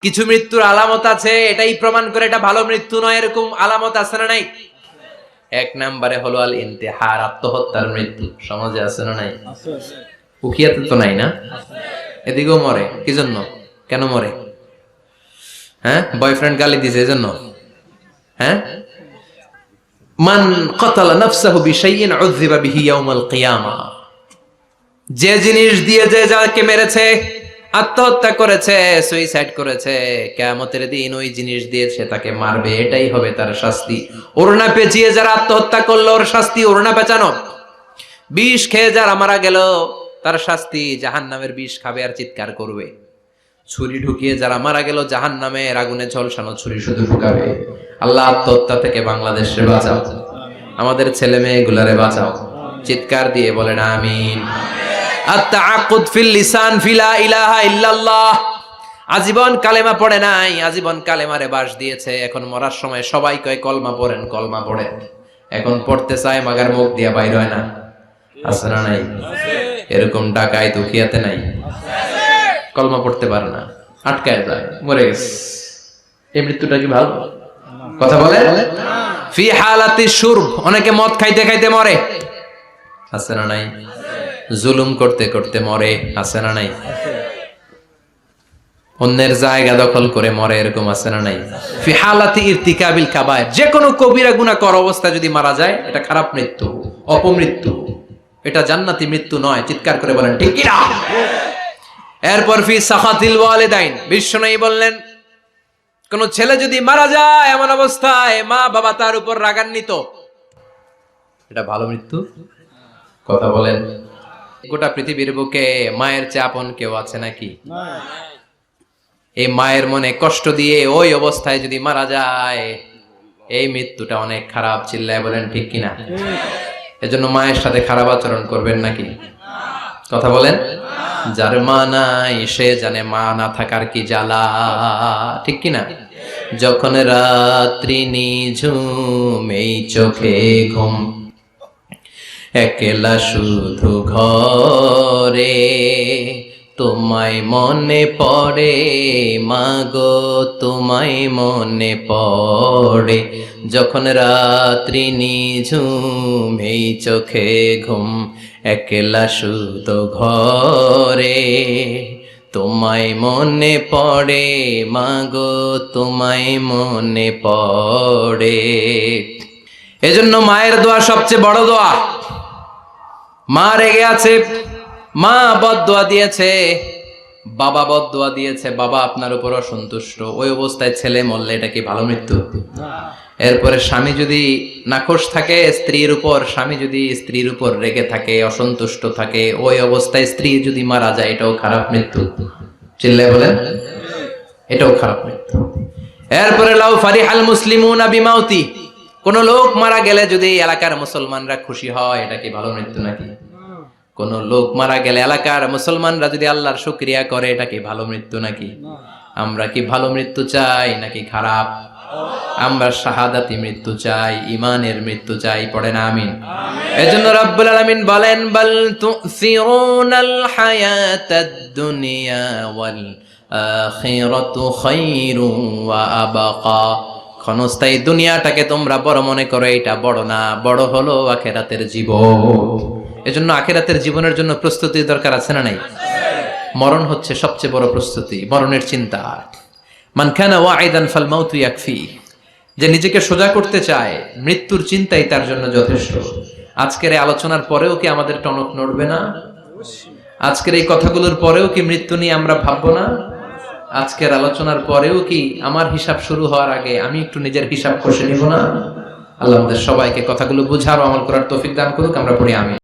কিছু মৃত্যুর আলামত আছে, এটাই প্রমাণ করে এটা ভালো মৃত্যু নয়, এরকম আলামত আছে না নাই? এক নম্বরে হলো আল ইন্তেহার, আত্মহত্যার মৃত্যু। সমাজে আছে না নাই? উখিয়াতে তো নাই না? এদিকেও মরে, কি জন্য? কেন মরে? হ্যাঁ, বয়ফ্রেন্ড গালি দিছে এজন্য? হ্যাঁ, মান ক্বাতালা নাফসাহু বিশাইইন উযযিবা বিহি ইয়াউমাল কিয়ামা। যে জিনিস দিয়ে যে যাকে মেরেছে, আত্মহত্যা করেছে, সুইসাইড করেছে, কিয়ামতের দিন ওই জিনিস দিয়ে সে তাকে মারবে, এটাই হবে তার শাস্তি। ওড়না পেঁচিয়ে যারা আত্মহত্যা করলো ওর শাস্তি ওড়না পেঁচানো। বিষ খেয়ে যারা মারা গেল তার শাস্তি জাহান্নামের বিষ খাবে আর চিৎকার করবে। ছুরি ঢুকিয়ে যারা মারা গেল জাহান্নামের আগুনে ঝলসানো ছুরি শুধু ঢুকাবে। আল্লাহ আত্মহত্যা থেকে বাংলাদেশে বাঁচাও, আমাদের ছেলে মেয়েগুলারে বাঁচাও। চিৎকার দিয়ে বলেন আমিন। আত-তাআক্কুদ ফিল লিসান ফিলা ইলাহা ইল্লাল্লাহ। আজীবন কালেমা পড়ে নাই, আজীবন কালেমারে বাস দিয়েছে, এখন মরার সময় সবাই কয় কলমা পড়েন, কলমা পড়েন। এখন পড়তে চায় মাগার মুখ দিয়া বাইর হয় না। আছে না নাই? এরকম ডাকায় দুখিয়াতে নাই? কলমা পড়তে পারে না, আটকায় যায়, মরে গেছে। এই মৃত্যুটা কি ভালো? কথা বলে ফি হালাতি শুরব, অনেকে মদ খাইতে খাইতে মরে। আছে না নাই? জুলুম করতে করতে মরে। আছে না নাই? অন্যের জায়গা দখল করে মরে, এরকম আছে না নাই? ফি হালাতি ইরতিকাবিল কাবায়ের, যে কোনো কবিরা গুনাহ কর অবস্থা যদি মারা যায় এটা খারাপ মৃত্যু, অপমৃত্যু, এটা জান্নাতি মৃত্যু নয়। চিৎকার করে বলেন ঠিক কি না? এরপর ফি সাখাতিল ওয়ালিদাইন, বিশ্বনবী বললেন কোন ছেলে যদি মারা যায় এমন অবস্থায় মা বাবা তার উপর রাগান্বিত, এটা ভালো মৃত্যু? কথা বলেন। গোটা পৃথিবীর বুকে মায়ের চেয়ে আপন কেউ আছে নাকি? এই মায়ের মনে কষ্ট দিয়ে ওই অবস্থায় যদি মারা যায় এই মৃত্যুটা অনেক খারাপ। চিল্লায় বলেন ঠিক কিনা? এজন্য মায়ের সাথে খারাপ আচরণ করবেন নাকি? কথা বলেন। যার মা নাই সে জানে মা না থাকার কি জ্বালা, ঠিক কিনা? যখন রাত্রি নিঝুম এই চোখে ঘুম, একলা শুধু ঘরে তোমায় মনে পড়ে মাগো, তোমায় মনে পড়ে। যখন রাত্রি নিঝুম এই চোখে ঘুম, একলা শুধু ঘরে তোমায় মনে পড়ে মাগো, তোমায় মনে পড়ে। এজন্য মায়ের দোয়া সবচেয়ে বড় দোয়া। মা রেগে আছে, মা বদদোয়া দিয়েছে, বাবা বদদোয়া দিয়েছে, বাবা আপনার উপর অসন্তুষ্ট, ওই অবস্থায় ছেলে মরলে এটা কি ভালো মৃত্যু? এরপরে স্বামী যদি নাখোশ থাকে স্ত্রীর উপর, স্বামী যদি স্ত্রীর উপর রেগে থাকে, অসন্তুষ্ট থাকে, ওই অবস্থায় স্ত্রী যদি মারা যায় এটাও খারাপ মৃত্যু। চিল্লায় বলেন এটাও খারাপ মৃত্যু। এরপরে লাউ ফারিহাল মুসলিমুনা বিমাউতি, কোন লোক মারা গেলে যদি এলাকার মুসলমানরা খুশি হয় এটা কি ভালো মৃত্যু নাকি? কোন লোক মারা গেলে এলাকার মুসলমানরা যদি আল্লাহর শুকরিয়া করে এটা কি ভালো মৃত্যু নাকি? আমরা কি ভালো মৃত্যু চাই নাকি খারাপ? আমরা শাহাদাতি মৃত্যু চাই, ঈমানের মৃত্যু চাই। পড়েন আমিন। এজন্য রব্বুল আলামিন বলেন বাল তুসিরুনাল হায়াতাদ দুনিয়া ওয়াল আখিরাতু খায়রুন ওয়া আবকা। ক্ষণস্থায়ী দুনিয়াটাকে তোমরা বড় মনে করো, এটা বড় না, বড় হলো আখিরাতের জীবন। এজন্য আখিরাতের জীবনের জন্য প্রস্তুতির দরকার আছে না নাই? মরণ হচ্ছে সবচেয়ে বড় প্রস্তুতি, মরণের চিন্তা। মান কানা ওয়াইদান ফাল মাউতু ইয়াকফি, যে নিজেকে সোজা করতে চায় মৃত্যুর চিন্তাই তার জন্য যথেষ্ট। আজকের এই আলোচনার পরেও কি আমাদের টনক নড়বে না? আজকের এই কথাগুলোর পরেও কি মৃত্যু নিয়ে আমরা ভাববো না? আজকের আলোচনার পরেও কি আমার হিসাব শুরু হওয়ার আগে আমি একটু নিজের হিসাব কষে নিব না? আল্লাহ আমাদের সবাইকে কথাগুলো বুঝার ও আমল করার তৌফিক দান করুক। আমরা পড়ি আমিন।